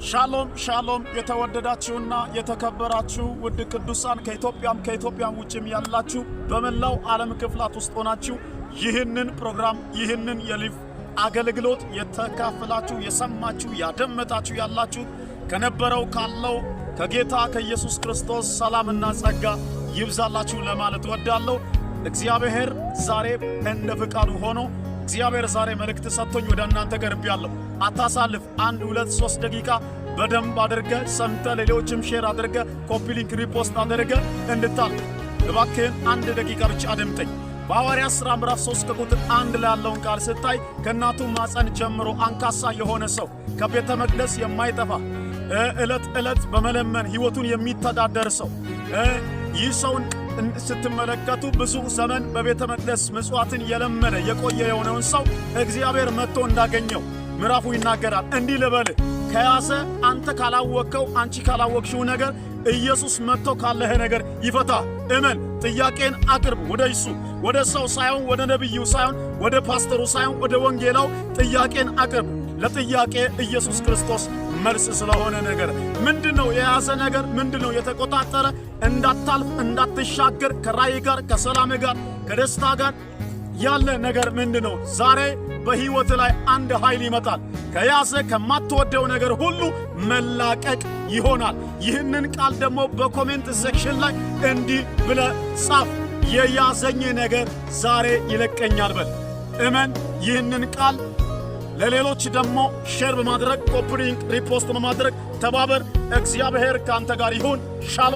ሻሎም ሻሎም የተወደዳችሁና የተከበራችሁ ውድ ቅዱሳን ከኢትዮጵያም ውጭም ያላችሁ በመላው ዓለም ክፍላት ውስጥ ሆናችሁ ይህንን ፕሮግራም ይህንን የሊቭ አገልግሎት የተካፈላችሁ የሰማችሁ ያደመጣችሁ ያላችሁ ከነበረው ካለው ከጌታ ከኢየሱስ ክርስቶስ ሰላምና ጸጋ ይብዛላችሁ ለማለት ወዳለሁ። እግዚአብሔር ዛሬ እንደ ፍቃዱ ሆኖ እግዚአብሔር ዛሬ መልእክት ሰጥቶኝ ወደ እናንተ ቀርቤያለሁ። አታሳልፍ። 1 2 3 ደቂቃ በደንብ አድርገ ሰምተ ሌሎችም ሼር አድርገ ኮፒ ሊንክ ሪፖስት አድርገ እንድታልፍ እባክህን 1 ደቂቃ ብቻ አድምጠኝ። በሐዋርያት ሥራ ምዕራፍ 3 ከቁጥር 1 ላይ ያለውን ቃል ስታይ ከእናቱ ማፀን ጀምሮ አንካሳ የሆነ ሰው ከቤተ መቅደስ የማይጠፋ ዕለት በመለመን ሕይወቱን የሚተዳደር ሰው ይህ ሰውን ስትመለከቱ ብዙ ዘመን በቤተ መቅደስ ምጽዋትን የለመደ የቆየ የሆነውን ሰው እግዚአብሔር መጥቶ እንዳገኘው ምዕራፉ ይናገራል። እንዲህ ልበል ከያዘ አንተ ካላወቀው አንቺ ካላወቅሽው ነገር ኢየሱስ መጥቶ ካለህ ነገር ይፈታ። እመን። ጥያቄን አቅርብ ወደ እሱ፣ ወደ ሰው ሳይሆን ወደ ነብዩ ሳይሆን ወደ ፓስተሩ ሳይሆን ወደ ወንጌላው ጥያቄን አቅርብ። ለጥያቄ ኢየሱስ ክርስቶስ መልስ ስለሆነ ነገር ምንድነው የያዘ ነገር ምንድነው የተቆጣጠረ እንዳታልፍ እንዳትሻገር ከራእይ ጋር ከሰላም ጋር ከደስታ ጋር ያለ ነገር ምንድነው? ዛሬ በሕይወት ላይ አንድ ኃይል ይመጣል። ከያዘ ከማትወደው ነገር ሁሉ መላቀቅ ይሆናል። ይህንን ቃል ደግሞ በኮሜንት ሴክሽን ላይ እንዲህ ብለህ ጻፍ። የያዘኝ ነገር ዛሬ ይለቀኛል በል። እመን። ይህንን ቃል ለሌሎች ደግሞ ሼር በማድረግ ኮፒ ሊንክ ሪፖስት በማድረግ ተባበር። እግዚአብሔር ካንተ ጋር ይሁን። ሻሎም